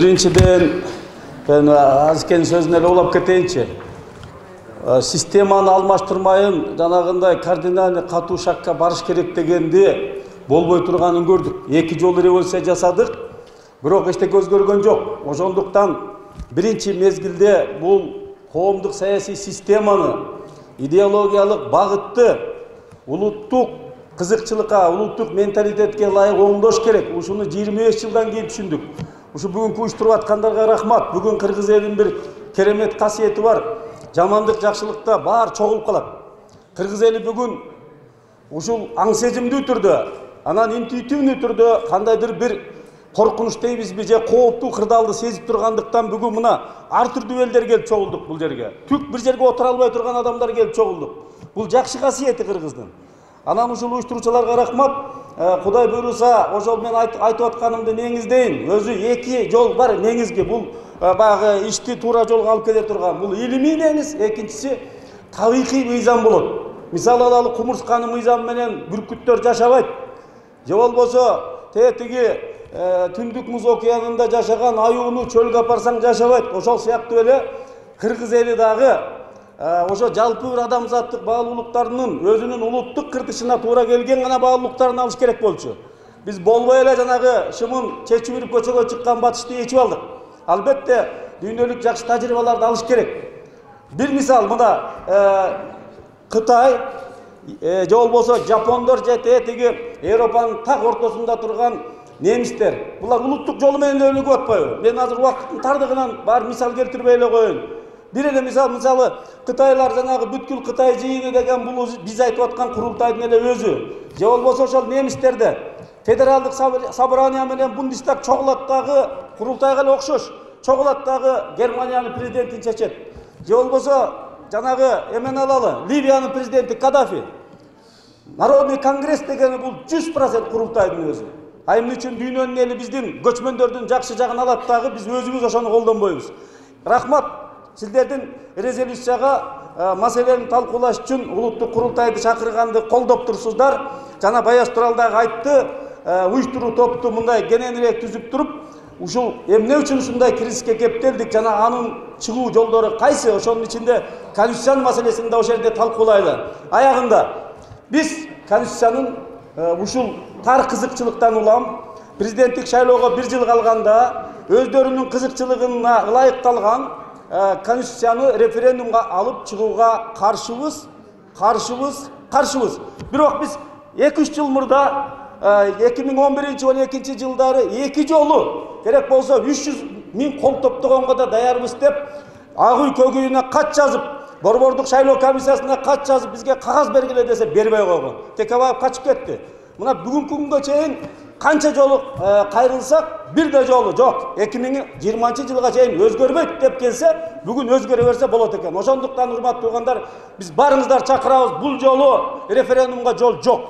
Birinçiden ben azken sözüne ulap keteyinçe. Sistemаны almaштырмайын жанагындай кардинальный катуу шакка барыш керек дегенди болбой турганын көрдүк. 2 жолу революция жасадык, бирок эчтеке өзгөргөн жок. Ошондуктан биринчи мезгилде бул коомдук саясий системаны идеологиялык багытты улуттук кызыкчылыкка, улуттук менталитетке ылайык оңдош керек. Ушуну 25 жылдан кийин түшүндүк. Ушу бүгүн уюштуруп аткандарга рахмат. Бүгүн кыргыз элинин бир керемет касиети бар. Жамандык жакшылыкта баар чогулуп калат. Кыргыз эли бүгүн ушул аң сезимдүү түрдө, анан интуитивный түрдө кандайдыр бир коркунуч дейбизби же кооптуу кырдаалды сезип тургандыктан бүгүн мына ар түрдүү элдер келип чогулдук бул жерге. Түк бир жерге отура албай турган адамдар келип чогулдук. Бул жакшы касиети Кыргыздын. Анан ушул уюштуруучуларга рахмат. Кудай буйруса, ошол мен айтып атканымды негиздейин. Өзү 2 жол бар негизги. Бул баягы ишти туура жолго алып келе турган. Бул илимий негиз, экинчиси табигый мыйзам болот. Мисалы алалы кумурсканын мыйзамы менен бүркүттөр жашабайт. Же болбосо тетиги түндүк муз океанында жашаган аюуну чөлгө апарсаң жашабайт. Ошол сыяктуу эле кыргыз эли дагы ошо жалпы бир адамзаттык баалуулуктарынын өзүнүн улуттук кыртышына туура келген гана баалуулуктарын алыш керек болчу. Биз болбой эле жанагы шымын чечип ирип көчөгө чыккан батышты ичип алдык. Албетте дүйнөлүк жакшы тажрыйбаларды алыш керек. Бир мисал мына Кытай же болбосо жапондор же тетиги Европанын так ортосунда турган немистер. Булар улуттук жолу менен өнүгүп атпайбы? Мен азыр убакыттын тардыгынан бар мисал келтирбей эле коеюн. Бир эле мисалы Кытайлар жанагы бүткүл Кытай жыйыны деген бул биз айтып аткан курултайдын эле өзү. Же болбосо ошол немистерде федералдык собрание менен Бундестаг чогулат дагы курултайга эле окшош. Чогулат дагы Германиянын президентин чечет. Же болбосо жанагы эмен алалы Ливиянын президенти Кадафи. Народный конгресс дегени бул 100% курултайдын өзү. Эмне үчүн дүйнөнүн эли биздин көчмөндөрдүн жакшы жагын алат дагы биз өзүбүз ошону колдонбойбуз. Рахмат. Сиздердин резолюцияга маселени талкуулаш үчүн улуттук курултайды чакырганды колдоп турсуздар. Жана Баяш Турал дагы айтты, уюштуруу топту мындай кененирээк түзүп туруп, ушул эмне үчүн ушундай кризиске кептелдик жана анын чыгуу жолдору кайсы? Ошонун ичинде конституциянын маселесин да ошол жерде талкуулайлы. Аягында биз конституциянын ушул тар кызыкчылыктан улам президенттик шайлоого 1 жыл калганда өздөрүнүн кызыкчылыгына ылайыкталган конституцияны референдумга алып чыгууга каршыбыз. Бирок биз 2-3 жыл мурда 2011-12 жылдары 2 жолу керек болсо 300 000 кол топтогонго да даярбыз деп Ак үй Көк үйүнө кат жазып, борбордук шайлоо комиссиясына кат жазып бизге кагаз бергиле десе бербей койгон. Текебаев качып кетти. Мына бүгүнкү күнгө чейин канча жолу кайрылсак, бир да жолу жок. 2020 жылга чейин өзгөрбөйт деп келсе, бүгүн өзгөрө берсе болот экен. Ошондуктан урматтуу туугандар, биз барыңыздар чакырабыз. Бул жолу референдумга жол жок.